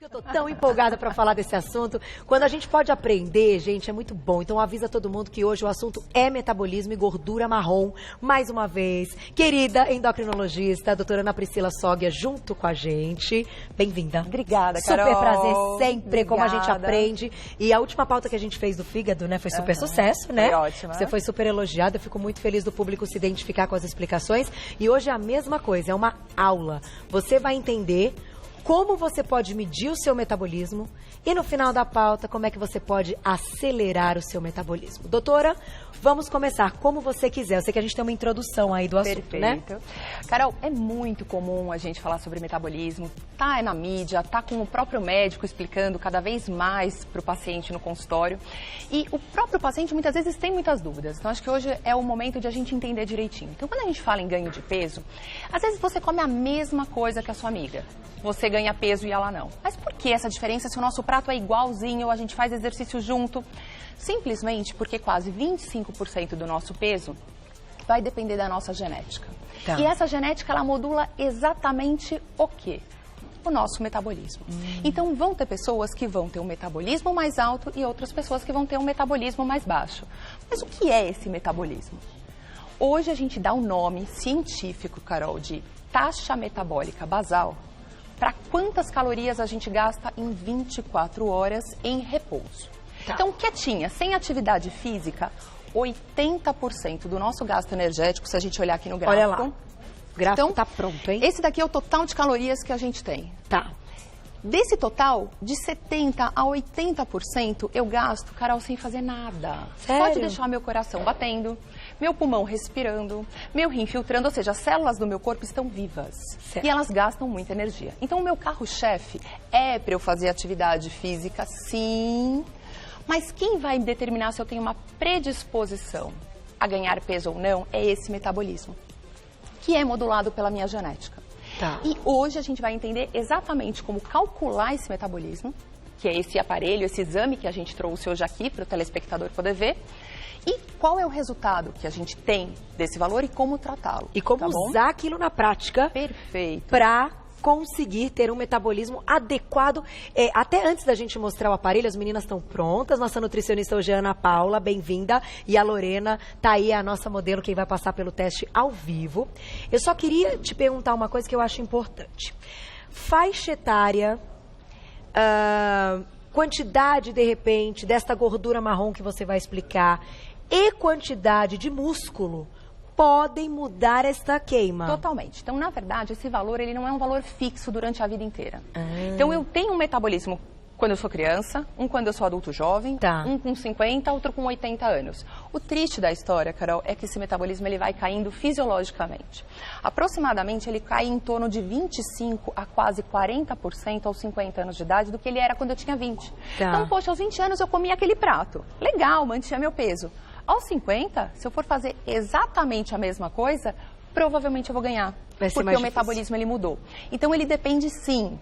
Eu tô tão empolgada para falar desse assunto. Quando a gente pode aprender, gente, é muito bom. Então avisa todo mundo que hoje o assunto é metabolismo e gordura marrom. Mais uma vez, querida endocrinologista, a doutora Ana Priscila Soggia, junto com a gente. Bem-vinda. Obrigada, Carol. Super prazer sempre, Obrigada. como a gente aprende. E a última pauta que a gente fez do fígado, né, foi super sucesso, né? Foi ótima. Você foi super elogiada. Eu fico muito feliz do público se identificar com as explicações. E hoje é a mesma coisa, é uma aula. Você vai entender como você pode medir o seu metabolismo e no final da pauta, como é que você pode acelerar o seu metabolismo. Doutora, vamos começar como você quiser. Eu sei que a gente tem uma introdução aí do assunto, Perfeito. né? Carol, é muito comum a gente falar sobre metabolismo, tá na mídia, tá com o próprio médico explicando cada vez mais para o paciente no consultório. E o próprio paciente muitas vezes tem muitas dúvidas. Então acho que hoje é o momento de a gente entender direitinho. Então quando a gente fala em ganho de peso, às vezes você come a mesma coisa que a sua amiga. Você ganha peso e ela não. Mas por que essa diferença se o nosso prato é igualzinho, a gente faz exercício junto? Simplesmente porque quase 25% do nosso peso vai depender da nossa genética. Tá. E essa genética, ela modula exatamente o quê? O nosso metabolismo. Então vão ter pessoas que vão ter um metabolismo mais alto e outras pessoas que vão ter um metabolismo mais baixo. Mas o que é esse metabolismo? Hoje a gente dá um nome científico, Carol, de taxa metabólica basal, para quantas calorias a gente gasta em 24 horas em repouso. Tá. Então, quietinha, sem atividade física, 80% do nosso gasto energético, se a gente olhar aqui no gráfico... Olha lá, o gráfico então, tá pronto, hein? Esse daqui é o total de calorias que a gente tem. Tá. Desse total, de 70% a 80% eu gasto, Carol, sem fazer nada. Sério? Pode deixar meu coração batendo, meu pulmão respirando, meu rim filtrando, ou seja, as células do meu corpo estão vivas. Certo. E elas gastam muita energia. Então, o meu carro-chefe é para eu fazer atividade física, sim. Mas quem vai determinar se eu tenho uma predisposição a ganhar peso ou não é esse metabolismo, que é modulado pela minha genética. Tá. E hoje a gente vai entender exatamente como calcular esse metabolismo, que é esse aparelho, esse exame que a gente trouxe hoje aqui para o telespectador poder ver, e qual é o resultado que a gente tem desse valor e como tratá-lo. E como tá bom? usar aquilo na prática Perfeito. para conseguir ter um metabolismo adequado. Até antes da gente mostrar o aparelho, as meninas estão prontas. Nossa nutricionista hoje é a Ana Paula, bem-vinda. E a Lorena tá aí, a nossa modelo, quem vai passar pelo teste ao vivo. Eu só queria te perguntar uma coisa que eu acho importante. Faixa etária, quantidade, de repente, desta gordura marrom que você vai explicar e quantidade de músculo podem mudar esta queima. Totalmente. Então, na verdade, esse valor ele não é um valor fixo durante a vida inteira. Então, eu tenho um metabolismo quando eu sou criança, um quando eu sou adulto jovem, Tá. um com 50, outro com 80 anos. O triste da história, Carol, é que esse metabolismo ele vai caindo fisiologicamente. Aproximadamente, ele cai em torno de 25% a quase 40% aos 50 anos de idade do que ele era quando eu tinha 20. Tá. Então, poxa, aos 20 anos eu comia aquele prato. Legal, mantinha meu peso. Aos 50, se eu for fazer exatamente a mesma coisa, provavelmente eu vou ganhar. Vai ser Porque mais o metabolismo ele mudou. Então ele depende sim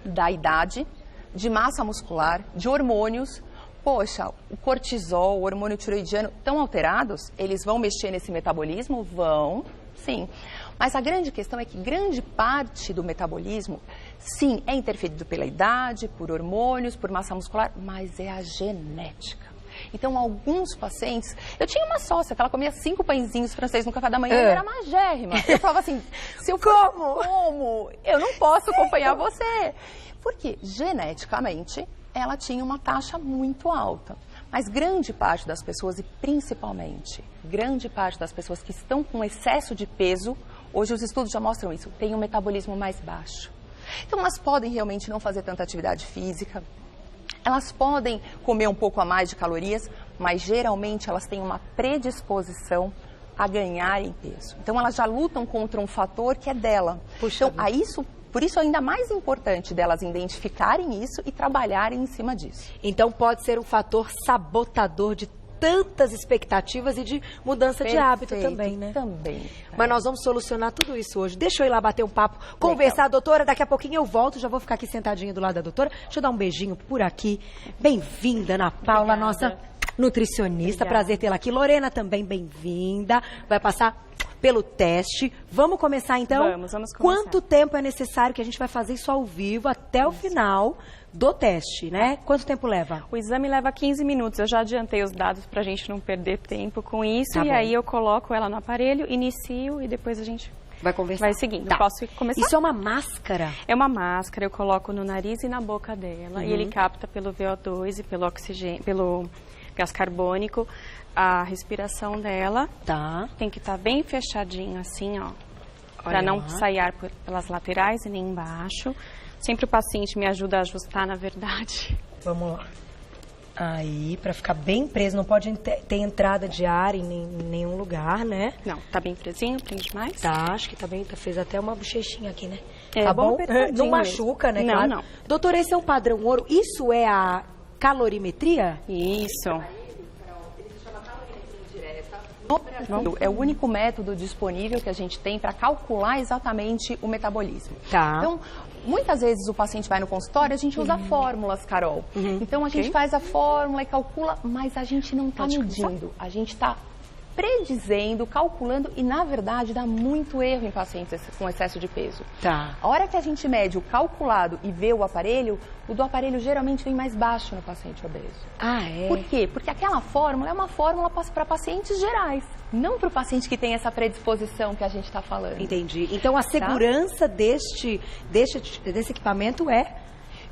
da idade, de massa muscular, de hormônios. Poxa, o cortisol, o hormônio tiroidiano estão alterados? Eles vão mexer nesse metabolismo? Vão, sim. Mas a grande questão é que grande parte do metabolismo, sim, é interferido pela idade, por hormônios, por massa muscular, mas é a genética. Então, alguns pacientes... Eu tinha uma sócia que ela comia 5 pãezinhos franceses no café da manhã e era magérrima. Eu falava assim, se eu como? Eu não posso acompanhar você. Porque, geneticamente, ela tinha uma taxa muito alta. Mas grande parte das pessoas, e principalmente grande parte das pessoas que estão com excesso de peso, hoje os estudos já mostram isso, tem um metabolismo mais baixo. Então, elas podem realmente não fazer tanta atividade física, elas podem comer um pouco a mais de calorias, mas geralmente elas têm uma predisposição a ganharem peso. Então elas já lutam contra um fator que é dela. Puxa Então, por isso ainda mais importante delas identificarem isso e trabalharem em cima disso. Então pode ser um fator sabotador de tantas expectativas e de mudança de hábito também, né? Também. Mas nós vamos solucionar tudo isso hoje. Deixa eu ir lá bater um papo, conversar, doutora. Daqui a pouquinho eu volto, já vou ficar aqui sentadinha do lado da doutora. Deixa eu dar um beijinho por aqui. Bem-vinda, Ana Paula, nossa nutricionista. Obrigada. Prazer tê-la aqui. Lorena também, bem-vinda. Vai passar pelo teste. Vamos começar então? Vamos começar. Quanto tempo é necessário, que a gente vai fazer isso ao vivo até o final do teste, né? Quanto tempo leva? O exame leva 15 minutos. Eu já adiantei os dados para a gente não perder tempo com isso. Tá e bom. aí eu coloco ela no aparelho, inicio e depois a gente Vai conversar. vai seguindo. Tá. Posso começar? Isso é uma máscara? É uma máscara, eu coloco no nariz e na boca dela. E ele capta pelo VO2 e pelo oxigênio, pelo gás carbônico, a respiração dela. Tá. Tem que estar bem fechadinho assim, ó. Olha Para não lá. sair ar pelas laterais e nem embaixo. Sempre o paciente me ajuda a ajustar, na verdade. Vamos lá. Aí, pra ficar bem preso, não pode ter entrada de ar em nenhum lugar, né? Não, tá bem presinho, prende mais. Tá, acho que tá bem, fez até uma bochechinha aqui, né? É, tá bom bom? apertadinho Não machuca, né? mesmo. Não, Claro. não. Doutora, esse é um padrão ouro. Isso é a calorimetria? Isso. É o único método disponível que a gente tem para calcular exatamente o metabolismo. Tá. Então, muitas vezes o paciente vai no consultório, a gente usa fórmulas, Carol. Então, a gente faz a fórmula e calcula, mas a gente não está Pode começar? medindo. A gente está predizendo, calculando e, na verdade, dá muito erro em pacientes com excesso de peso. Tá. A hora que a gente mede o calculado e vê o aparelho, o do aparelho geralmente vem mais baixo no paciente obeso. Ah, é? Por quê? Porque aquela fórmula é uma fórmula para pacientes gerais, não para o paciente que tem essa predisposição que a gente está falando. Entendi. Então, a segurança desse equipamento é...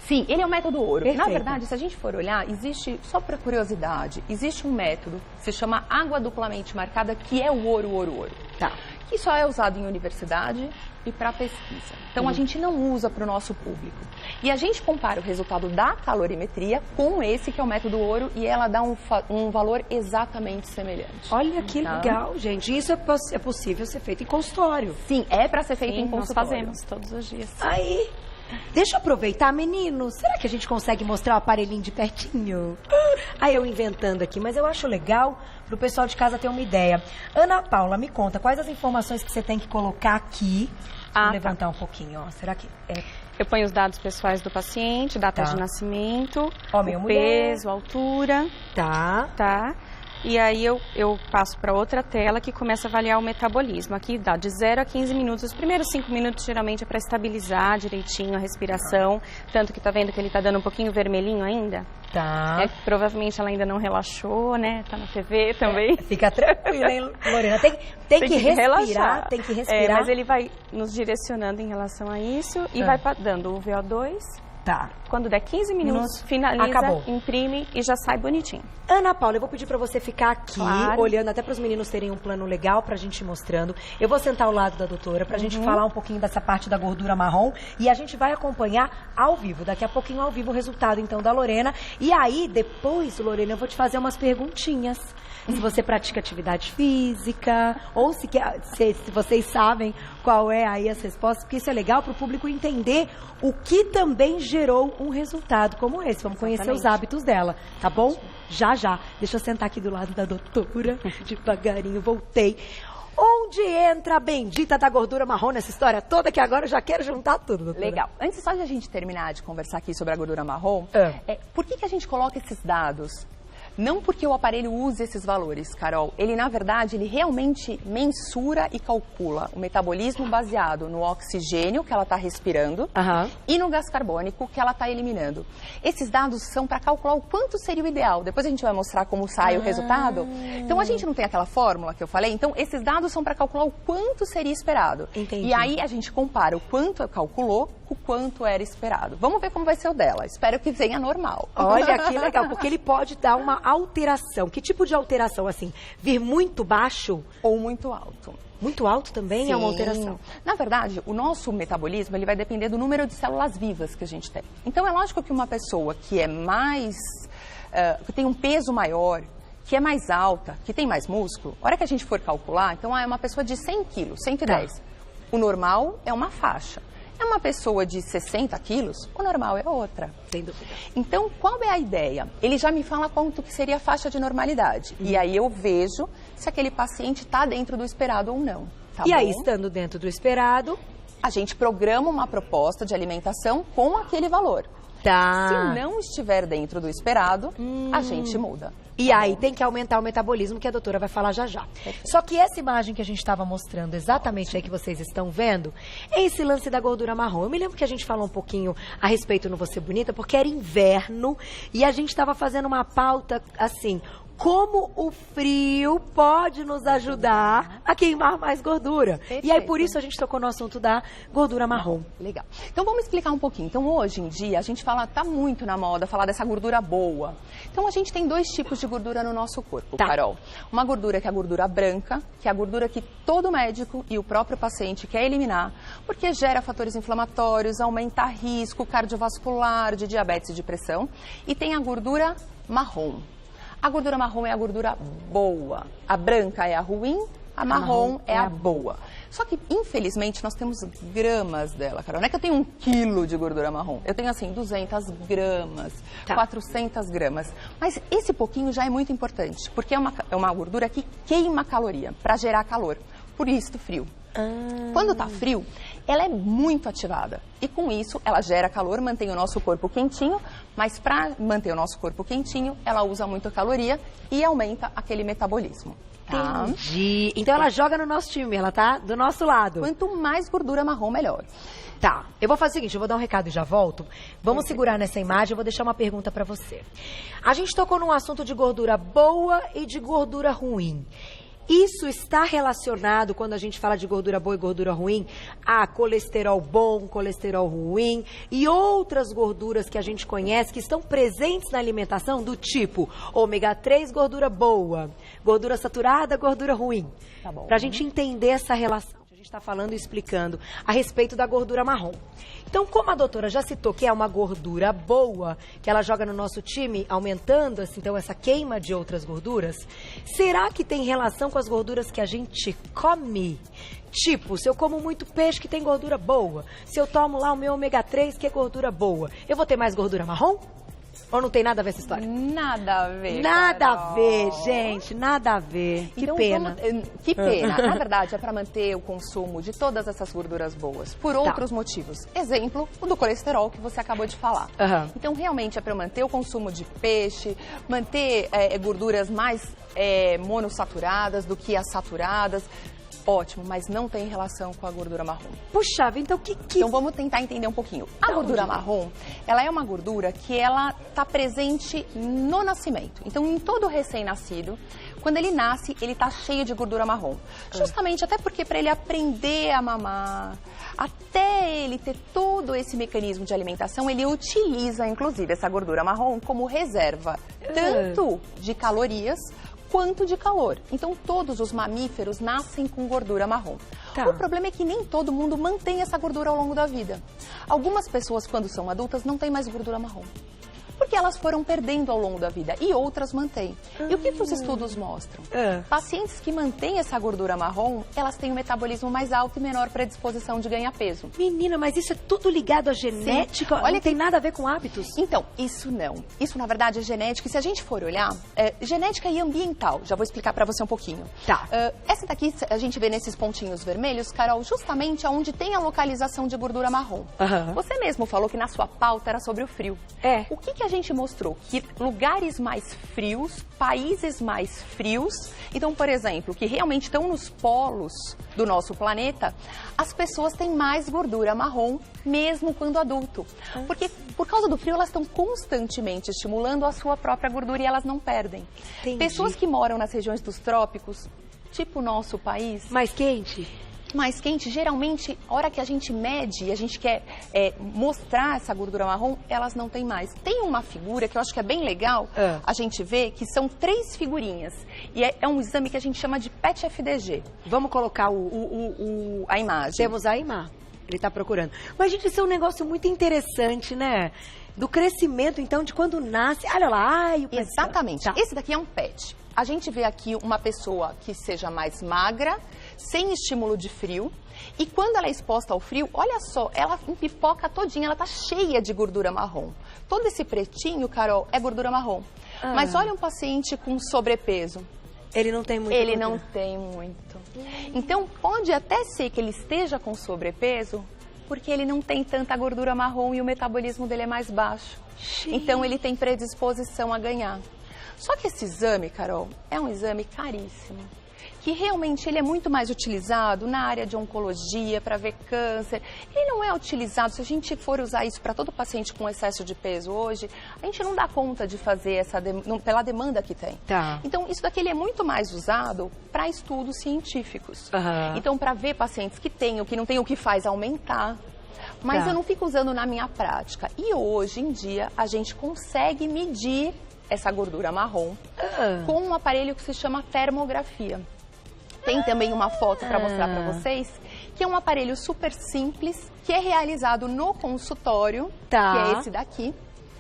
Sim, ele é o método ouro. Perfeito. Na verdade, se a gente for olhar, existe, só para curiosidade, existe um método que se chama água duplamente marcada, que é o ouro, ouro, ouro. Tá. Que só é usado em universidade e para pesquisa. Então, a gente não usa para o nosso público. E a gente compara o resultado da calorimetria com esse, que é o método ouro, e ela dá um valor exatamente semelhante. Olha que Tá? legal, gente. Isso é possível ser feito em consultório. Sim, é para ser feito Sim, em nós consultório. fazemos todos os dias. Aí, deixa eu aproveitar, meninos. Será que a gente consegue mostrar o aparelhinho de pertinho? Aí eu inventando aqui, mas eu acho legal pro pessoal de casa ter uma ideia. Ana Paula, me conta, quais as informações que você tem que colocar aqui? Vou tá. levantar um pouquinho, ó. Será que é... Eu ponho os dados pessoais do paciente, data Tá. de nascimento, Homem ou o mulher? peso, a altura, Tá. tá? E aí eu passo para outra tela que começa a avaliar o metabolismo. Aqui dá de 0 a 15 minutos. Os primeiros 5 minutos geralmente é para estabilizar direitinho a respiração. Tanto que tá vendo que ele tá dando um pouquinho vermelhinho ainda. Tá. É que provavelmente ela ainda não relaxou, né? Tá na TV também. Fica tranquila, hein, Lorena? Tem que respirar, relaxar. tem que respirar. É, mas ele vai nos direcionando em relação a isso e vai dando o VO2. Tá. Quando der 15 minutos, finaliza, Acabou. imprime e já sai bonitinho. Ana Paula, eu vou pedir pra você ficar aqui, Claro. olhando até para os meninos terem um plano legal pra gente ir mostrando. Eu vou sentar ao lado da doutora pra gente falar um pouquinho dessa parte da gordura marrom e a gente vai acompanhar ao vivo, daqui a pouquinho ao vivo o resultado então da Lorena. E aí, depois, Lorena, eu vou te fazer umas perguntinhas. Se você pratica atividade física ou se vocês sabem qual é aí as respostas, porque isso é legal para o público entender o que também gerou um resultado como esse. Vamos conhecer os hábitos dela, tá bom? Já, já. Deixa eu sentar aqui do lado da doutora, devagarinho, voltei. Onde entra a bendita da gordura marrom nessa história toda, que agora eu já quero juntar tudo, doutora. Legal. Antes só de a gente terminar de conversar aqui sobre a gordura marrom, por que a gente coloca esses dados? Não porque o aparelho use esses valores, Carol. Ele, na verdade, ele realmente mensura e calcula o metabolismo baseado no oxigênio que ela está respirando e no gás carbônico que ela está eliminando. Esses dados são para calcular o quanto seria o ideal. Depois a gente vai mostrar como sai o resultado. Então, a gente não tem aquela fórmula que eu falei. Então, esses dados são para calcular o quanto seria esperado. Entendi. E aí, a gente compara o quanto calculou com o quanto era esperado. Vamos ver como vai ser o dela. Espero que venha normal. Olha que legal, porque ele pode dar uma alteração. Que tipo de alteração, assim? Vir muito baixo? Ou muito alto. Muito alto também é uma alteração? Na verdade, o nosso metabolismo ele vai depender do número de células vivas que a gente tem. Então, é lógico que uma pessoa que é mais... que tem um peso maior, que é mais alta, que tem mais músculo, a hora que a gente for calcular, então é uma pessoa de 100 quilos, 110. Tá. O normal é uma faixa. É uma pessoa de 60 quilos, o normal é outra. Sem dúvida. Então, qual é a ideia? Ele já me fala quanto que seria a faixa de normalidade. E aí eu vejo se aquele paciente está dentro do esperado ou não. Tá E bom? aí, estando dentro do esperado... A gente programa uma proposta de alimentação com aquele valor. Tá. Se não estiver dentro do esperado, a gente muda. E aí tem que aumentar o metabolismo, que a doutora vai falar já já. Só que essa imagem que a gente estava mostrando, exatamente aí que vocês estão vendo, é esse lance da gordura marrom. Eu me lembro que a gente falou um pouquinho a respeito no Você Bonita, porque era inverno e a gente estava fazendo uma pauta assim... Como o frio pode nos ajudar a queimar mais gordura. Perfeito. E aí, por isso, a gente tocou no assunto da gordura marrom. Legal. Então, vamos explicar um pouquinho. Então, hoje em dia, a gente tá muito na moda falar dessa gordura boa. Então, a gente tem 2 tipos de gordura no nosso corpo, Carol. Uma gordura que é a gordura branca, que é a gordura que todo médico e o próprio paciente quer eliminar, porque gera fatores inflamatórios, aumenta risco cardiovascular, de diabetes e de pressão. E tem a gordura marrom. A gordura marrom é a gordura boa. A branca é a ruim, a marrom é a boa. Só que, infelizmente, nós temos gramas dela, Carol. Não é que eu tenho 1 quilo de gordura marrom. Eu tenho, assim, 200 gramas, 400 gramas. Mas esse pouquinho já é muito importante, porque é uma gordura que queima caloria para gerar calor. Por isso, frio. Quando tá frio, ela é muito ativada. E com isso, ela gera calor, mantém o nosso corpo quentinho, mas para manter o nosso corpo quentinho, ela usa muita caloria e aumenta aquele metabolismo. Tá? Entendi. Então ela joga no nosso time, ela tá do nosso lado. Quanto mais gordura marrom, melhor. Tá, eu vou fazer o seguinte, eu vou dar um recado e já volto. Vamos segurar nessa imagem, eu vou deixar uma pergunta pra você. A gente tocou num assunto de gordura boa e de gordura ruim. Isso está relacionado, quando a gente fala de gordura boa e gordura ruim, a colesterol bom, colesterol ruim e outras gorduras que a gente conhece que estão presentes na alimentação do tipo ômega 3, gordura boa, gordura saturada, gordura ruim. Tá bom. Pra gente entender essa relação. A gente está falando e explicando a respeito da gordura marrom. Então, como a doutora já citou que é uma gordura boa, que ela joga no nosso time, aumentando assim, então, essa queima de outras gorduras, será que tem relação com as gorduras que a gente come? Tipo, se eu como muito peixe que tem gordura boa, se eu tomo lá o meu ômega 3 que é gordura boa, eu vou ter mais gordura marrom? Ou não tem nada a ver essa história? Nada a ver, Nada Carol. a ver, gente, nada a ver. Que então, pena. Que pena. Na verdade, é para manter o consumo de todas essas gorduras boas, por outros motivos. Exemplo, o do colesterol que você acabou de falar. Então, realmente, é para manter o consumo de peixe, manter gorduras mais monossaturadas do que as saturadas. Ótimo, mas não tem relação com a gordura marrom. Puxa, então Então vamos tentar entender um pouquinho. A gordura marrom, ela é uma gordura que ela está presente no nascimento. Então, em todo recém-nascido, quando ele nasce, ele está cheio de gordura marrom. Justamente até porque para ele aprender a mamar, até ele ter todo esse mecanismo de alimentação, ele utiliza, inclusive, essa gordura marrom como reserva, tanto de calorias quanto de calor. Então, todos os mamíferos nascem com gordura marrom. O problema é que nem todo mundo mantém essa gordura ao longo da vida. Algumas pessoas, quando são adultas, não têm mais gordura marrom, porque elas foram perdendo ao longo da vida e outras mantêm. E o que os estudos mostram? Pacientes que mantêm essa gordura marrom, elas têm um metabolismo mais alto e menor predisposição de ganhar peso. Menina, mas isso é tudo ligado à genética? Olha, não tem nada a ver com hábitos? Então, isso não. Isso, na verdade, é genética. E se a gente for olhar, genética e ambiental. Já vou explicar pra você um pouquinho. Tá. Essa daqui, a gente vê nesses pontinhos vermelhos, Carol, justamente onde tem a localização de gordura marrom. Você mesmo falou que na sua pauta era sobre o frio. O que a gente mostrou? Que lugares mais frios, países mais frios, então, por exemplo, que realmente estão nos polos do nosso planeta, as pessoas têm mais gordura marrom, mesmo quando adulto. Porque, por causa do frio, elas estão constantemente estimulando a sua própria gordura e elas não perdem. Entendi. Pessoas que moram nas regiões dos trópicos, tipo o nosso país... Mais quente? Mais quente, geralmente, a hora que a gente mede e a gente quer mostrar essa gordura marrom, elas não têm mais. Tem uma figura que eu acho que é bem legal a gente ver, que são 3 figurinhas. E é um exame que a gente chama de PET-FDG. Vamos colocar a imagem. Temos a imagem. Ele está procurando. Mas, gente, isso é um negócio muito interessante, né? Do crescimento, então, de quando nasce. Olha lá. Ai, exatamente. Tá. Esse daqui é um PET. A gente vê aqui uma pessoa que seja mais magra, sem estímulo de frio. E quando ela é exposta ao frio, olha só, ela pipoca todinha, ela tá cheia de gordura marrom. Todo esse pretinho, Carol, é gordura marrom. Mas olha um paciente com sobrepeso. Ele não tem muito. Ele não tem muito. Então, pode até ser que ele esteja com sobrepeso Porque ele não tem tanta gordura marrom e o metabolismo dele é mais baixo. Então ele tem predisposição a ganhar. Só que esse exame, Carol, é um exame caríssimo. Que realmente ele é muito mais utilizado na área de oncologia, para ver câncer. Ele não é utilizado, se a gente for usar isso para todo paciente com excesso de peso hoje, a gente não dá conta de fazer pela demanda que tem. Tá. Então, isso daqui ele é muito mais usado para estudos científicos. Então, para ver pacientes que têm ou que não têm, o que faz aumentar. Mas eu não fico usando na minha prática. E hoje em dia, a gente consegue medir essa gordura marrom com um aparelho que se chama termografia. Tem também uma foto para mostrar para vocês, que é um aparelho super simples, que é realizado no consultório, que é esse daqui.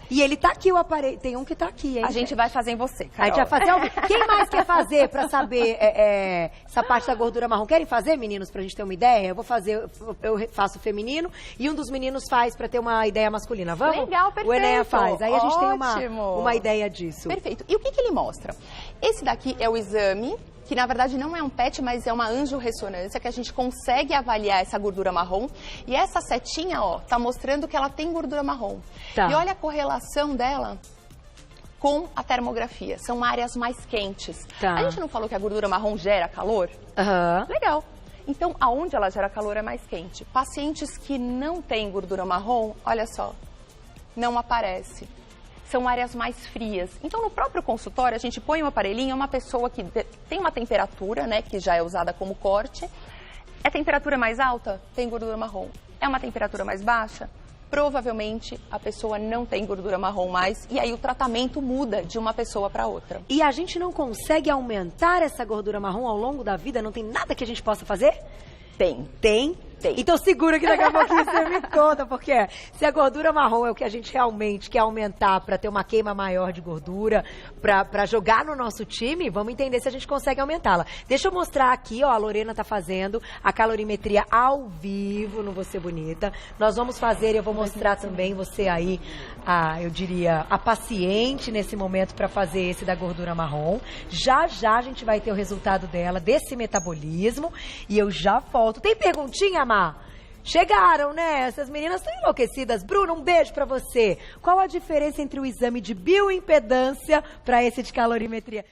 E ele tá aqui, o aparelho. Tem um que tá aqui, hein? A gente vai fazer em você, Carol. A gente vai fazer ao vivo. Quem mais quer fazer para saber essa parte da gordura marrom? Querem fazer, meninos, pra gente ter uma ideia? Eu vou fazer, eu faço feminino e um dos meninos faz para ter uma ideia masculina. Vamos? Legal, perfeito. O Enéa faz. Aí a gente tem uma ideia disso. Perfeito. E o que ele mostra? Esse daqui é o exame, que na verdade não é um PET, mas é uma angiorressonância, que a gente consegue avaliar essa gordura marrom. E essa setinha, ó, tá mostrando que ela tem gordura marrom. Tá. E olha a correlação dela com a termografia. São áreas mais quentes. Tá. A gente não falou que a gordura marrom gera calor? Legal. Então, aonde ela gera calor é mais quente. Pacientes que não têm gordura marrom, olha só, não aparece. São áreas mais frias. Então, no próprio consultório, a gente põe um aparelhinho, uma pessoa que tem uma temperatura, né, que já é usada como corte. É temperatura mais alta? Tem gordura marrom. É uma temperatura mais baixa? Provavelmente a pessoa não tem gordura marrom mais e aí o tratamento muda de uma pessoa para outra. E a gente não consegue aumentar essa gordura marrom ao longo da vida? Não tem nada que a gente possa fazer? Tem. Tem? Tem. Então segura que daqui a pouquinho você me conta, porque se a gordura marrom é o que a gente realmente quer aumentar para ter uma queima maior de gordura, para jogar no nosso time, vamos entender se a gente consegue aumentá-la. Deixa eu mostrar aqui, ó, a Lorena tá fazendo a calorimetria ao vivo no Você Bonita. Nós vamos fazer, eu vou mostrar também você aí, eu diria, a paciente nesse momento para fazer esse da gordura marrom. Já já a gente vai ter o resultado dela, desse metabolismo, e eu já volto. Tem perguntinha, Chegaram, né? Essas meninas estão enlouquecidas. Bruno, um beijo pra você. Qual a diferença entre o exame de bioimpedância para esse de calorimetria?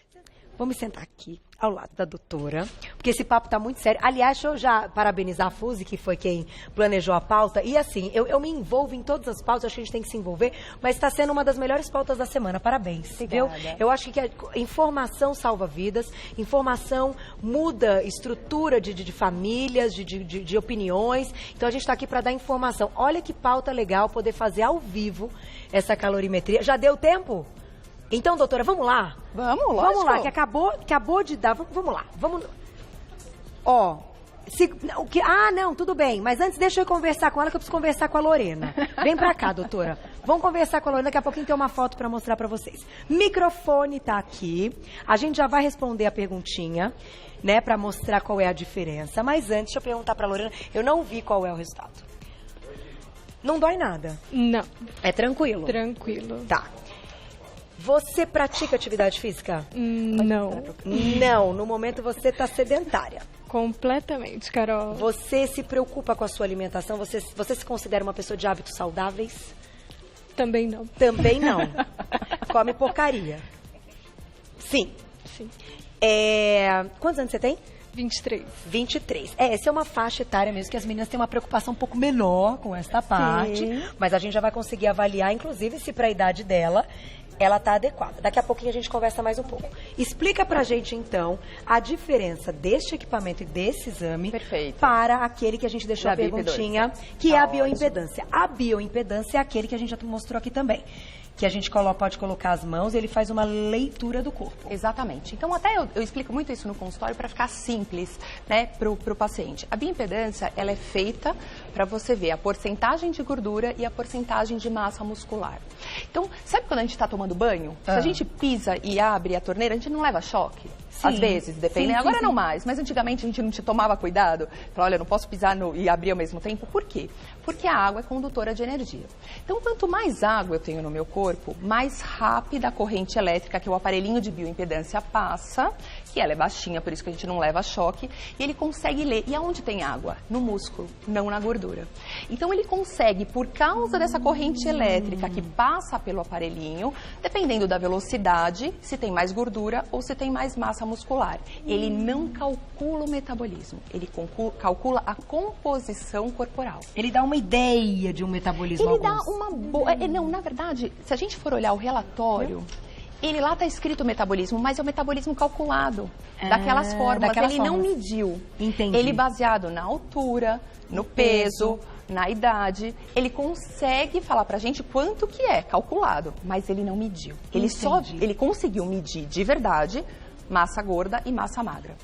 Vamos sentar aqui, ao lado da doutora, porque esse papo tá muito sério. Aliás, deixa eu já parabenizar a Fuzi, que foi quem planejou a pauta. E assim, eu me envolvo em todas as pautas, acho que a gente tem que se envolver, mas está sendo uma das melhores pautas da semana. Parabéns, viu? Eu acho que a informação salva vidas, informação muda estrutura de famílias, de opiniões. Então a gente está aqui para dar informação. Olha que pauta legal poder fazer ao vivo essa calorimetria. Já deu tempo? Então, doutora, vamos lá? Vamos, lógico. Vamos lá, que acabou de dar. Vamos lá, vamos. Ó, não, tudo bem. Mas antes, deixa eu conversar com ela, que eu preciso conversar com a Lorena. Vem pra cá, doutora. Vamos conversar com a Lorena, daqui a pouquinho tem uma foto pra mostrar pra vocês. Microfone tá aqui. A gente já vai responder a perguntinha, né, pra mostrar qual é a diferença. Mas antes, deixa eu perguntar pra Lorena, eu não vi qual é o resultado. Não dói nada? Não. É tranquilo? Tranquilo. Tá. Você pratica atividade física? Não. Não, no momento você está sedentária. Completamente, Carol. Você se preocupa com a sua alimentação? Você se considera uma pessoa de hábitos saudáveis? Também não. Também não. Come porcaria? Sim. Sim. Quantos anos você tem? 23. 23. Essa é uma faixa etária mesmo, que as meninas têm uma preocupação um pouco menor com essa parte. Sim. Mas a gente já vai conseguir avaliar, inclusive, se para a idade dela ela está adequada. Daqui a pouquinho a gente conversa mais um pouco. Explica pra gente, então, a diferença deste equipamento e desse exame para aquele que a gente deixou a perguntinha, que é a bioimpedância. A bioimpedância é aquele que a gente já mostrou aqui também, que a gente pode colocar as mãos e ele faz uma leitura do corpo. Exatamente. Então, até eu explico muito isso no consultório para ficar simples, né, pro paciente. A bioimpedância, ela é feita para você ver a porcentagem de gordura e a porcentagem de massa muscular. Então, sabe quando a gente está tomando banho? Se a gente pisa e abre a torneira, a gente não leva choque? Sim. Às vezes, depende. Agora não mais, mas antigamente a gente não tomava cuidado. Falava, olha, não posso pisar e abrir ao mesmo tempo. Por quê? Porque a água é condutora de energia. Então, quanto mais água eu tenho no meu corpo, mais rápida a corrente elétrica que o aparelhinho de bioimpedância passa, que ela é baixinha, por isso que a gente não leva choque, e ele consegue ler. E aonde tem água? No músculo, não na gordura. Então ele consegue, por causa dessa corrente elétrica que passa pelo aparelhinho, dependendo da velocidade, se tem mais gordura ou se tem mais massa muscular. Ele não calcula o metabolismo, ele calcula a composição corporal. Ele dá uma ideia de um metabolismo. Ele dá uma boa... Não, na verdade, se a gente for olhar o relatório... Ele lá está escrito metabolismo, mas é o metabolismo calculado, daquelas fórmulas. Ele não mediu. Entendi. Ele baseado na altura, no peso, na idade. Ele consegue falar pra gente quanto que é calculado, mas ele não mediu. Ele conseguiu medir de verdade massa gorda e massa magra.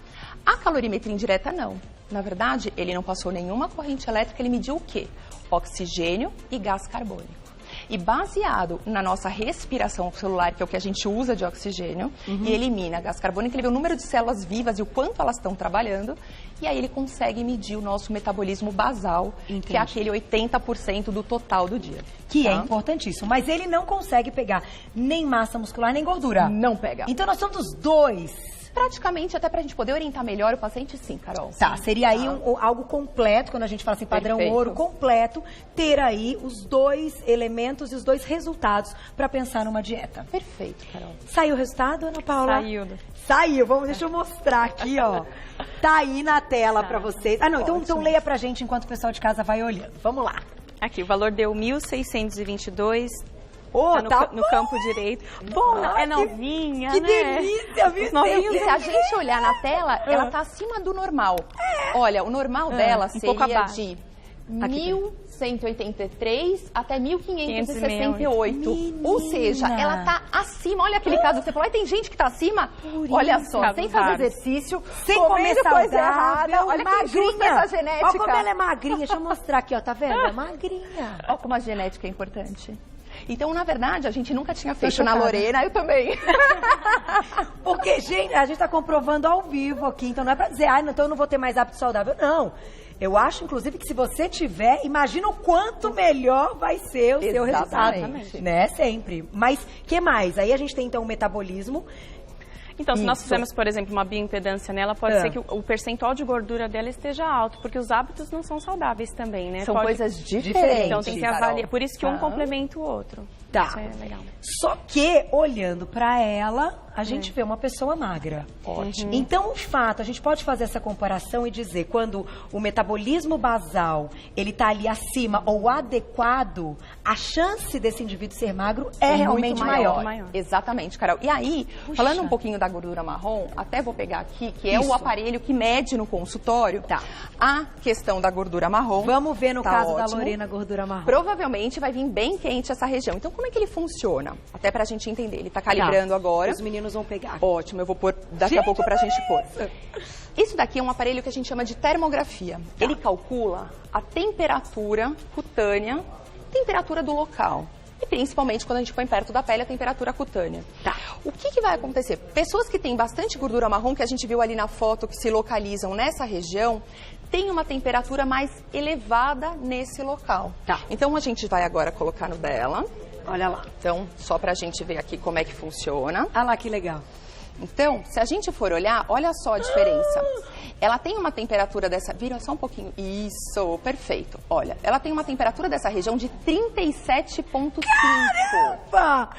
A calorimetria indireta não. Na verdade, ele não passou nenhuma corrente elétrica, ele mediu o quê? Oxigênio e gás carbônico. E baseado na nossa respiração celular, que é o que a gente usa de oxigênio, e elimina gás carbônico, ele vê o número de células vivas e o quanto elas estão trabalhando, e aí ele consegue medir o nosso metabolismo basal, que é aquele 80% do total do dia. Que é importantíssimo, mas ele não consegue pegar nem massa muscular, nem gordura. Não pega. Então nós somos os dois. Praticamente, até pra gente poder orientar melhor o paciente, sim, Carol. Tá, seria aí algo completo, quando a gente fala assim, padrão Perfeito. ouro, completo, ter aí os dois elementos e os dois resultados para pensar numa dieta. Perfeito, Carol. Saiu o resultado, Ana Paula? Saiu. Deixa eu mostrar aqui, ó. Tá aí na tela para vocês. Ah, não, então leia pra gente enquanto o pessoal de casa vai olhando. Vamos lá. Aqui, o valor deu 1.622. Tá no campo direito. Bom, é novinha, que né? delícia, viu? E se a gente olhar na tela, ela tá acima do normal. Olha, o normal dela seria de 1.183 até 1.568. Ou seja, ela tá acima. Olha aquele caso que você falou, tem gente que tá acima. Olha só, sem fazer exercício, sem comer coisa errada. Olha que justa essa genética. Olha como ela é magrinha. Deixa eu mostrar aqui, ó. Tá vendo? É magrinha. Olha como a genética é importante. Então, na verdade, a gente nunca tinha feito na Lorena, eu também. Porque, gente, a gente tá comprovando ao vivo aqui, então não é pra dizer, então eu não vou ter mais hábito saudável. Não. Eu acho, inclusive, que se você tiver, imagina o quanto melhor vai ser o seu resultado. Né? Sempre. Mas, que mais? Aí a gente tem, então, o metabolismo. Então, se nós fizermos, por exemplo, uma bioimpedância nela, pode ser que o percentual de gordura dela esteja alto, porque os hábitos não são saudáveis também, né? São coisas diferentes. Então, tem que avaliar. Por isso que um complementa o outro. Tá. Isso é legal. Só que, olhando pra ela, a gente vê uma pessoa magra. Ótimo. Então, de fato, a gente pode fazer essa comparação e dizer, quando o metabolismo basal, ele tá ali acima ou adequado, a chance desse indivíduo ser magro é realmente maior. Exatamente, Carol. E aí, falando um pouquinho da gordura marrom, até vou pegar aqui, que é o aparelho que mede no consultório, a questão da gordura marrom. Vamos ver no caso da Lorena a gordura marrom. Provavelmente vai vir bem quente essa região. Então, como é que ele funciona? Até pra gente entender. Ele tá calibrando agora. Os meninos vão pegar. Ótimo, eu vou pôr daqui a pouco pra gente pôr. Isso daqui é um aparelho que a gente chama de termografia. Ele calcula a temperatura cutânea, temperatura do local. E principalmente quando a gente põe perto da pele a temperatura cutânea. O que vai acontecer? Pessoas que têm bastante gordura marrom, que a gente viu ali na foto, que se localizam nessa região, tem uma temperatura mais elevada nesse local. Então a gente vai agora colocar no dela. Olha lá. Então, só pra gente ver aqui como é que funciona. Olha lá que legal. Então, se a gente for olhar, olha só a diferença. Ela tem uma temperatura dessa... Vira só um pouquinho. Isso, perfeito. Olha, ela tem uma temperatura dessa região de 37,5. Caramba!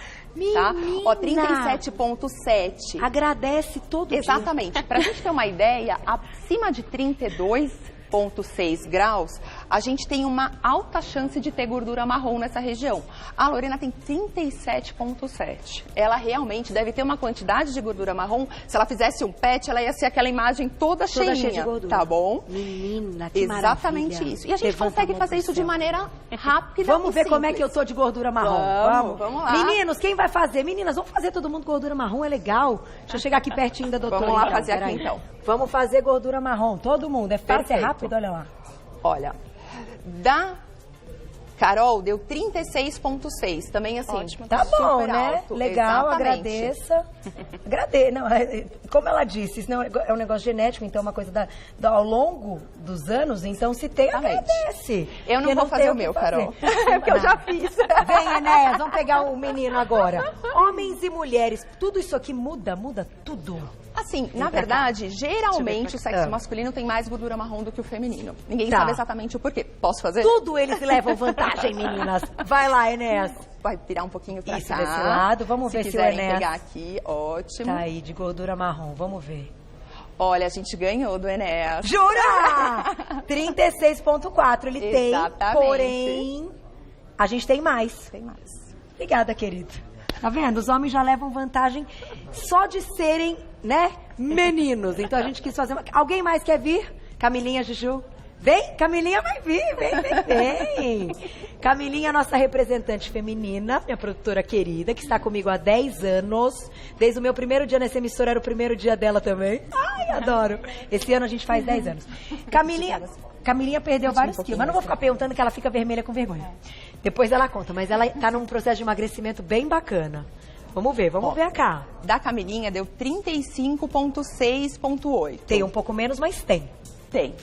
Tá? Ó, 37,7. Agradece todo dia. Exatamente. Pra gente ter uma ideia, acima de 32,6 graus, a gente tem uma alta chance de ter gordura marrom nessa região. A Lorena tem 37,7. Ela realmente deve ter uma quantidade de gordura marrom. Se ela fizesse um PET, ela ia ser aquela imagem toda cheia de gordura. Tá bom? Menina, que exatamente maravilha. Isso. E a gente consegue fazer isso de maneira rápida. Vamos ver como é que eu tô de gordura marrom. Vamos lá. Meninos, quem vai fazer? Meninas, vamos fazer todo mundo gordura marrom, é legal. Deixa eu chegar aqui pertinho da doutora. Vamos lá fazer aqui então. Vamos fazer gordura marrom, todo mundo. É fácil, é rápido, olha lá. Olha, da Carol, deu 36,6. Também assim, Ótimo. Tá bom, super né? alto. Legal, Exatamente. agradeça. Não, como ela disse, isso não é um negócio genético, então é uma coisa ao longo dos anos, então se tem, Exatamente. agradece. Eu não Porque vou fazer tem o que meu, fazer. Carol. Porque eu já fiz. Vem, Enéas, vamos pegar o menino agora. Homens e mulheres, tudo isso aqui muda tudo. Assim, na verdade, geralmente o sexo Ah. masculino tem mais gordura marrom do que o feminino. Ninguém Tá. sabe exatamente o porquê. Posso fazer? Tudo eles levam vantagem, meninas. Vai lá, Enéas. Vai virar um pouquinho pra Isso, cá. desse lado. Vamos ver se o quiserem Enéas pegar aqui, ótimo. tá aí, de gordura marrom. Vamos ver. Olha, a gente ganhou do Enéas. Jura? 36,4 ele tem, Exatamente. porém, a gente tem mais. Tem mais. Obrigada, querido. Tá vendo? Os homens já levam vantagem só de serem, né, meninos. Então a gente quis fazer uma... Alguém mais quer vir? Camilinha, Juju? Vem, Camilinha vai vir, vem. Camilinha, nossa representante feminina, minha produtora querida, que está comigo há 10 anos. Desde o meu primeiro dia nessa emissora, era o primeiro dia dela também. Ai, adoro. Esse ano a gente faz 10 anos. Camilinha perdeu vários quilos, mas não vou ficar perguntando que ela fica vermelha com vergonha. Depois ela conta, mas ela tá num processo de emagrecimento bem bacana. Vamos ver cá. Da Camilinha deu 35,6,8. Tem um pouco menos, mas tem. Tem.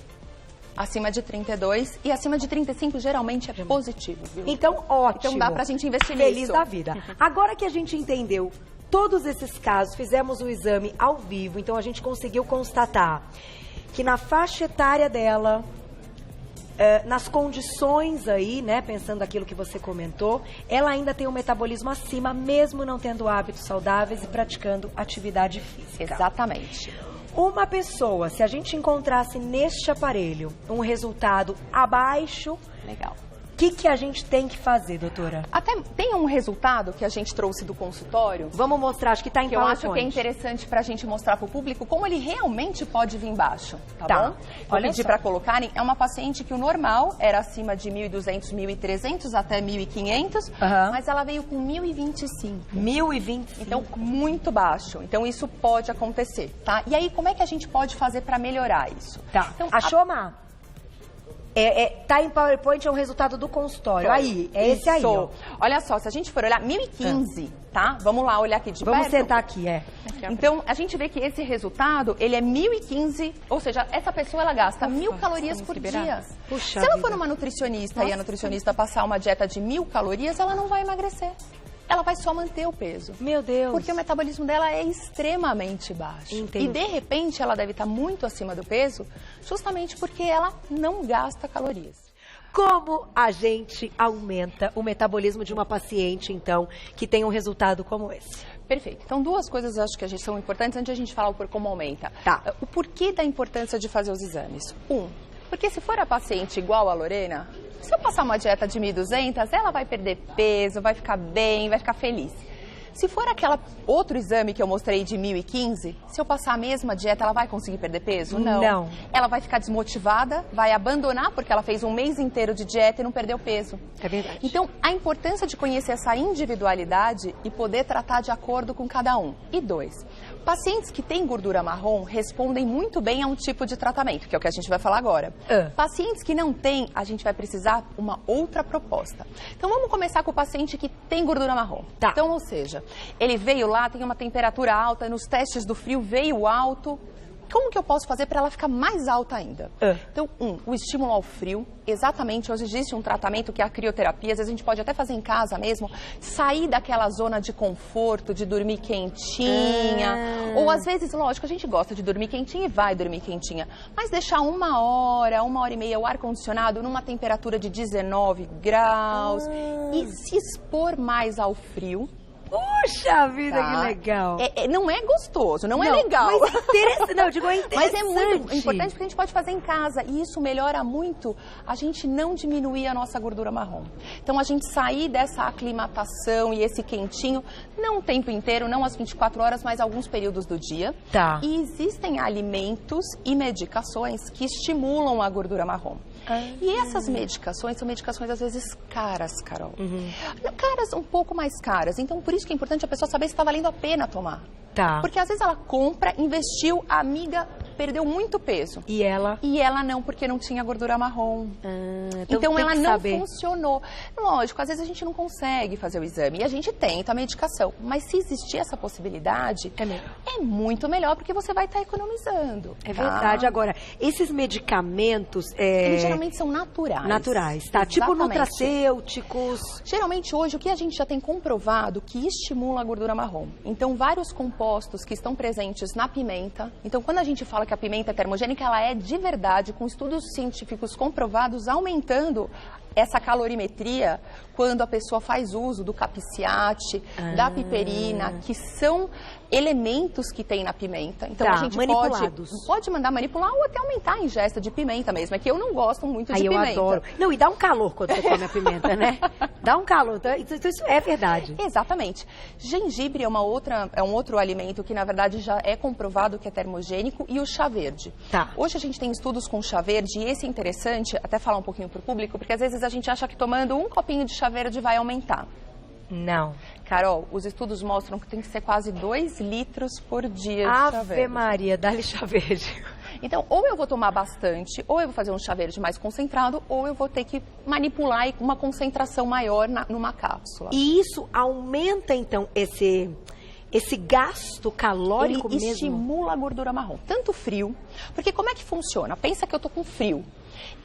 Acima de 32 e acima de 35 geralmente é positivo, viu? Então, ótimo. Então dá pra gente investir Feliz nisso. da vida. Agora que a gente entendeu todos esses casos, fizemos o exame ao vivo, então a gente conseguiu constatar que na faixa etária dela, nas condições aí, né, pensando aquilo que você comentou, ela ainda tem um metabolismo acima, mesmo não tendo hábitos saudáveis e praticando atividade física. Exatamente. Uma pessoa, se a gente encontrasse neste aparelho um resultado abaixo, Legal. o que a gente tem que fazer, doutora? Até tem um resultado que a gente trouxe do consultório, Vamos mostrar, acho que está em que eu acho que é PowerPoint. interessante pra gente mostrar pro público como ele realmente pode vir baixo, tá Tá. bom? Vou Olha pedir só. pra colocarem, é uma paciente que o normal era acima de 1.200, 1.300 até 1.500, Aham. mas ela veio com 1.025. 1020. Então, muito baixo. Então, isso pode acontecer, tá? E aí, como é que a gente pode fazer pra melhorar isso? Tá. Então, Achou, Má? Tá em PowerPoint, é o resultado do consultório. Aí, é esse aí, ó. Olha só, se a gente for olhar, 1015, tá? Vamos lá olhar aqui de Vamos perto. sentar aqui, Então, a gente vê que esse resultado, ele é 1015, ou seja, essa pessoa, ela gasta 1.000 calorias por dia. Puxa Se ela vida. for uma nutricionista e a nutricionista passar uma dieta de 1.000 calorias, ela não vai emagrecer. Ela vai só manter o peso. Meu Deus. Porque o metabolismo dela é extremamente baixo. Entendi. E, de repente, ela deve estar muito acima do peso, justamente porque ela não gasta calorias. Como a gente aumenta o metabolismo de uma paciente, então, que tem um resultado como esse? Perfeito. Então, duas coisas acho que são importantes antes de a gente falar por como aumenta. Tá. O porquê da importância de fazer os exames. Porque se for a paciente igual a Lorena, se eu passar uma dieta de 1.200, ela vai perder peso, vai ficar bem, vai ficar feliz. Se for aquela outro exame que eu mostrei de 1.015, se eu passar a mesma dieta, ela vai conseguir perder peso? Não. Ela vai ficar desmotivada, vai abandonar porque ela fez um mês inteiro de dieta e não perdeu peso. É verdade. Então, a importância de conhecer essa individualidade e poder tratar de acordo com cada um. E 2, pacientes que têm gordura marrom respondem muito bem a um tipo de tratamento, que é o que a gente vai falar agora. Pacientes que não têm, a gente vai precisar uma outra proposta. Então, vamos começar com o paciente que tem gordura marrom. Tá. Então, ou seja, ele veio lá, tem uma temperatura alta, nos testes do frio veio alto. Como que eu posso fazer para ela ficar mais alta ainda? Então, o estímulo ao frio. Exatamente, hoje existe um tratamento que é a crioterapia, às vezes a gente pode até fazer em casa mesmo, sair daquela zona de conforto, de dormir quentinha, ou às vezes, lógico, a gente gosta de dormir quentinha e vai dormir quentinha, mas deixar 1 hora, 1 hora e meia o ar-condicionado numa temperatura de 19 graus e se expor mais ao frio. Puxa vida, Tá. que legal. Não é gostoso, não é legal. Mas interessante, não, eu digo, é interessante. Mas é muito importante porque a gente pode fazer em casa e isso melhora muito a gente não diminuir a nossa gordura marrom. Então, a gente sair dessa aclimatação e esse quentinho, não o tempo inteiro, não as 24 horas, mas alguns períodos do dia. Tá. E existem alimentos e medicações que estimulam a gordura marrom. E essas medicações são medicações, às vezes, caras, Carol. Caras, um pouco mais caras. Então, por isso que é importante a pessoa saber se está valendo a pena tomar. Tá. Porque às vezes ela compra, investiu, a amiga perdeu muito peso. E ela? E ela não, porque não tinha gordura marrom. Então tem ela que não saber. funcionou. Lógico, às vezes a gente não consegue fazer o exame e a gente tenta a medicação. Mas se existir essa possibilidade, é muito melhor, porque você vai estar economizando. É verdade. Agora, esses medicamentos... Eles geralmente são naturais. Naturais, tá? Tipo Exatamente. nutracêuticos... Geralmente hoje o que a gente já tem comprovado que estimula a gordura marrom. Então vários compostos que estão presentes na pimenta. Então quando a gente fala que a pimenta é termogênica, ela é de verdade, com estudos científicos comprovados, aumentando essa calorimetria quando a pessoa faz uso do capiciate, da piperina, que são elementos que tem na pimenta. Então a gente pode mandar manipular ou até aumentar a ingesta de pimenta mesmo. É que eu não gosto muito de pimenta. Eu adoro. Não, e dá um calor quando você come a pimenta, né? Dá um calor. Então isso é verdade. Exatamente. Gengibre é um outro alimento que, na verdade, já é comprovado que é termogênico, e o chá verde. Tá. Hoje a gente tem estudos com chá verde, e esse é interessante, até falar um pouquinho para o público, porque às vezes a gente acha que tomando um copinho de chá verde vai aumentar. Não. Carol, os estudos mostram que tem que ser quase 2 litros por dia de chá verde. Ave Maria, dá-lhe chá verde. Então, ou eu vou tomar bastante, ou eu vou fazer um chá verde mais concentrado, ou eu vou ter que manipular uma concentração maior numa cápsula. E isso aumenta, então, esse gasto calórico Ele mesmo? Estimula a gordura marrom. Tanto frio, porque como é que funciona? Pensa que eu tô com frio.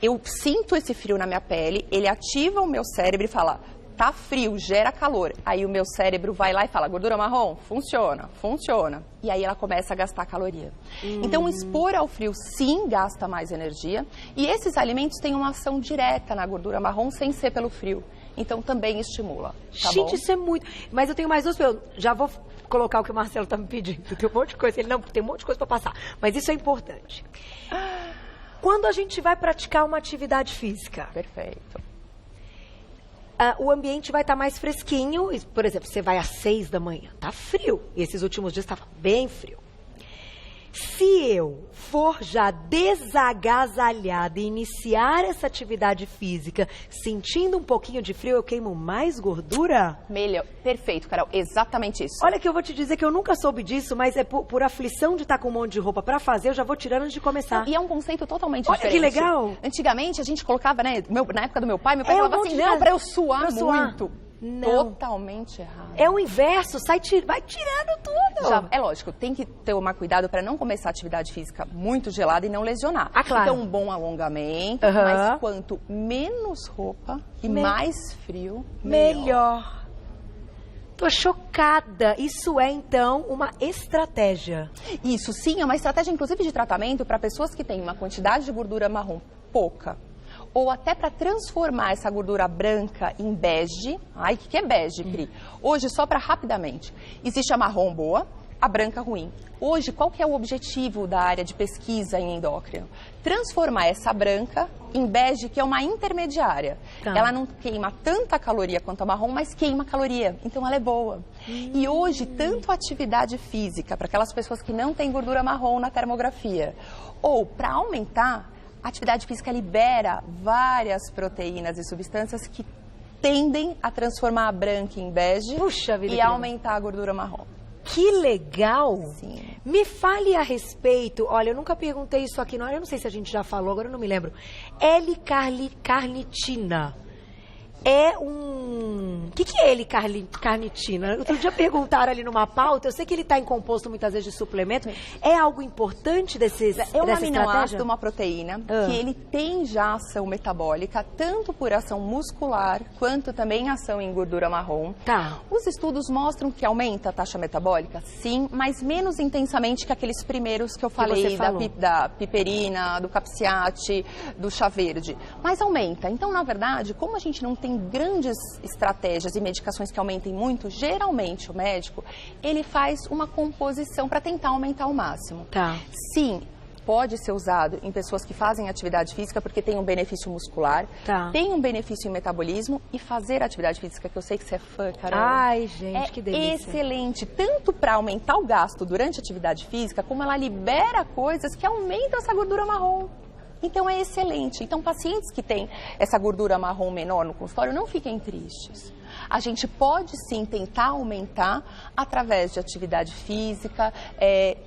Eu sinto esse frio na minha pele, ele ativa o meu cérebro e fala... Tá frio, gera calor. Aí o meu cérebro vai lá e fala, gordura marrom? Funciona, funciona. E aí ela começa a gastar caloria. Então, expor ao frio, sim, gasta mais energia. E esses alimentos têm uma ação direta na gordura marrom, sem ser pelo frio. Então, também estimula. Tá Gente, bom? isso é muito... Mas eu tenho mais duas perguntas. Já vou colocar o que o Marcelo tá me pedindo. Tem um monte de coisa. Ele não, tem um monte de coisa para passar. Mas isso é importante. Quando a gente vai praticar uma atividade física... Perfeito. O ambiente vai estar mais fresquinho. Por exemplo, você vai às 6 da manhã, tá frio. E esses últimos dias estava bem frio. Se eu for já desagasalhada e iniciar essa atividade física sentindo um pouquinho de frio, eu queimo mais gordura? Melhor. Perfeito, Carol. Exatamente isso. Olha que eu vou te dizer que eu nunca soube disso, mas é por aflição de estar com um monte de roupa para fazer, eu já vou tirando antes de começar. E é um conceito totalmente Olha diferente. que legal. Antigamente a gente colocava, né, na época do meu pai falava assim, não, para eu suar muito. Não. Totalmente errado. É o inverso, vai tirando tudo. É lógico, tem que tomar cuidado para não começar a atividade física muito gelada e não lesionar. Ah, claro. Então, um bom alongamento, mas quanto menos roupa e mais frio, melhor. Tô chocada. Isso é, então, uma estratégia. Isso, sim, é uma estratégia, inclusive, de tratamento para pessoas que têm uma quantidade de gordura marrom pouca. Ou até para transformar essa gordura branca em bege. Ai, o que é bege, Pri? Hoje, só para rapidamente, existe a marrom boa, a branca ruim. Hoje, qual que é o objetivo da área de pesquisa em endócrino? Transformar essa branca em bege, que é uma intermediária. Tá. Ela não queima tanta caloria quanto a marrom, mas queima caloria. Então, ela é boa. E hoje, tanto a atividade física, para aquelas pessoas que não têm gordura marrom na termografia, ou para aumentar... A atividade física libera várias proteínas e substâncias que tendem a transformar a branca em bege e aumentar a gordura marrom. Que legal! Sim. Me fale a respeito, olha, eu nunca perguntei isso aqui, eu não sei se a gente já falou, agora eu não me lembro. L-carnitina. É um... O que é L-carnitina? Outro dia perguntaram ali numa pauta, eu sei que ele está em composto muitas vezes de suplemento. É algo importante dessa estratégia? É um aminoácido, uma proteína, que ele tem já ação metabólica, tanto por ação muscular, quanto também ação em gordura marrom. Tá. Os estudos mostram que aumenta a taxa metabólica, sim, mas menos intensamente que aqueles primeiros que eu falei, da piperina, do capiciate, do chá verde. Mas aumenta. Então, na verdade, como a gente não tem grandes estratégias e medicações que aumentem muito, geralmente o médico, ele faz uma composição para tentar aumentar ao máximo. Tá. Sim, pode ser usado em pessoas que fazem atividade física porque tem um benefício muscular, tem um benefício em metabolismo, e fazer atividade física, que eu sei que você é fã, Carol. Ai, gente, que delícia. Excelente, tanto para aumentar o gasto durante a atividade física, como ela libera coisas que aumentam essa gordura marrom. Então é excelente. Então pacientes que têm essa gordura marrom menor no consultório, não fiquem tristes. A gente pode sim tentar aumentar através de atividade física,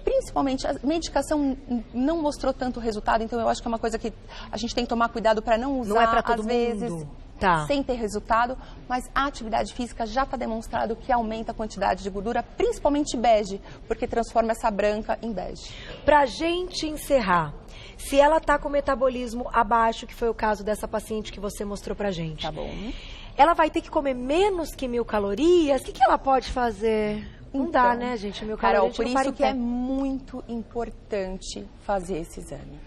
principalmente a medicação não mostrou tanto resultado, então eu acho que é uma coisa que a gente tem que tomar cuidado para não usar, Não é pra todo às mundo. vezes, Tá. sem ter resultado, mas a atividade física já está demonstrado que aumenta a quantidade de gordura, principalmente bege, porque transforma essa branca em bege. Pra gente encerrar, se ela tá com metabolismo abaixo, que foi o caso dessa paciente que você mostrou pra gente. Tá bom? Ela vai ter que comer menos que 1.000 calorias? O que ela pode fazer? Não dá, né, gente? 1.000 calorias. Carol, a gente por não para isso em que pé. é muito importante fazer esse exame.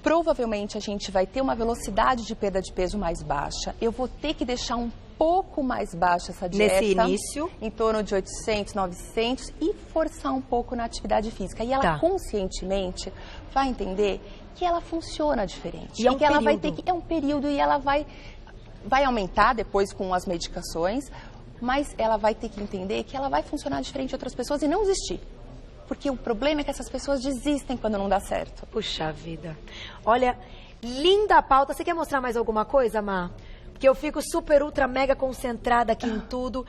Provavelmente a gente vai ter uma velocidade de perda de peso mais baixa. Eu vou ter que deixar um pouco mais baixa essa dieta. Nesse início. Em torno de 800, 900 e forçar um pouco na atividade física. E ela Tá. conscientemente vai entender que ela funciona diferente. E é um que ela vai período. ter que... É um período e ela vai aumentar depois com as medicações, mas ela vai ter que entender que ela vai funcionar diferente de outras pessoas e não desistir. Porque o problema é que essas pessoas desistem quando não dá certo. Puxa vida. Olha, linda a pauta. Você quer mostrar mais alguma coisa, Má? Porque eu fico super, ultra, mega concentrada aqui em tudo.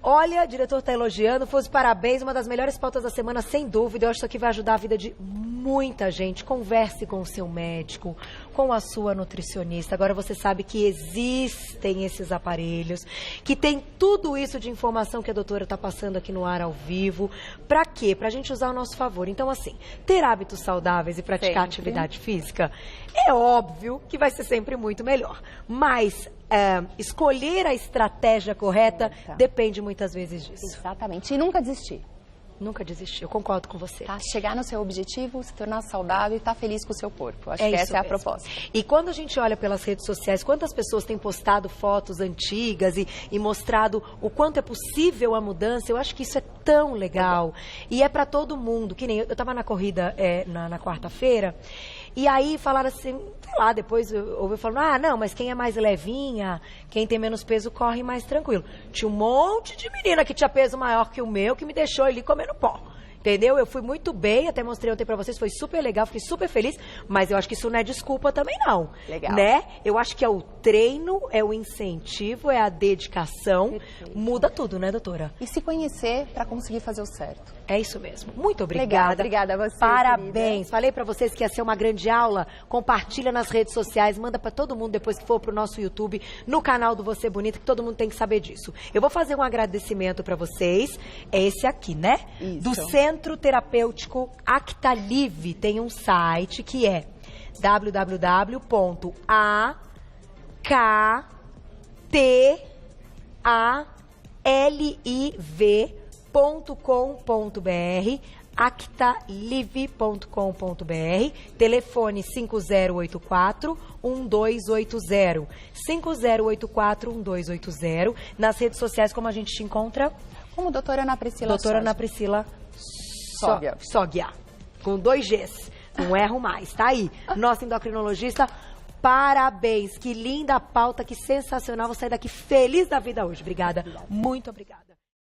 Olha, o diretor tá elogiando, foi os parabéns, uma das melhores pautas da semana, sem dúvida. Eu acho que isso aqui vai ajudar a vida de muita gente. Converse com o seu médico, com a sua nutricionista. Agora você sabe que existem esses aparelhos, que tem tudo isso de informação que a doutora tá passando aqui no ar ao vivo. Pra quê? Pra gente usar ao nosso favor. Então, assim, ter hábitos saudáveis e praticar Sempre. atividade física, é óbvio que vai ser sempre muito melhor. Mas escolher a estratégia correta depende muitas vezes disso. Exatamente. E nunca desistir. Nunca desistir, eu concordo com você. Tá? Chegar no seu objetivo, se tornar saudável e estar feliz com o seu corpo. Acho que isso essa é a mesmo. proposta. E quando a gente olha pelas redes sociais, quantas pessoas têm postado fotos antigas e mostrado o quanto é possível a mudança, eu acho que isso é tão legal. E é pra todo mundo, que nem eu tava na corrida na quarta-feira, e aí falaram assim, sei lá, depois eu ouvi falando, não, mas quem é mais levinha, quem tem menos peso corre mais tranquilo. Tinha um monte de menina que tinha peso maior que o meu, que me deixou ali comendo pó. Entendeu? Eu fui muito bem, até mostrei ontem pra vocês, foi super legal, fiquei super feliz, mas eu acho que isso não é desculpa também não. Legal. Né? Eu acho que é o treino, é o incentivo, é a dedicação, Perfeito. muda tudo, né, doutora? E se conhecer para conseguir fazer o certo. É isso mesmo. Muito Legal, obrigada. obrigada a você, Parabéns. querida. Falei pra vocês que ia ser uma grande aula. Compartilha nas redes sociais, manda pra todo mundo depois que for pro nosso YouTube, no canal do Você Bonita, que todo mundo tem que saber disso. Eu vou fazer um agradecimento pra vocês. É esse aqui, né? Isso. Do Centro Terapêutico Actalive. Tem um site que é www.actaliv.com.br, actalive.com.br, telefone 5084-1280, 5084-1280, nas redes sociais, como a gente te encontra? Como doutora Ana Priscila Doutora Soja. Ana Priscila Sógia. Sógia, com 2 Gs, não erro mais, tá aí, nossa endocrinologista. Parabéns, que linda pauta, que sensacional, vou sair daqui feliz da vida hoje. Obrigada, muito obrigada.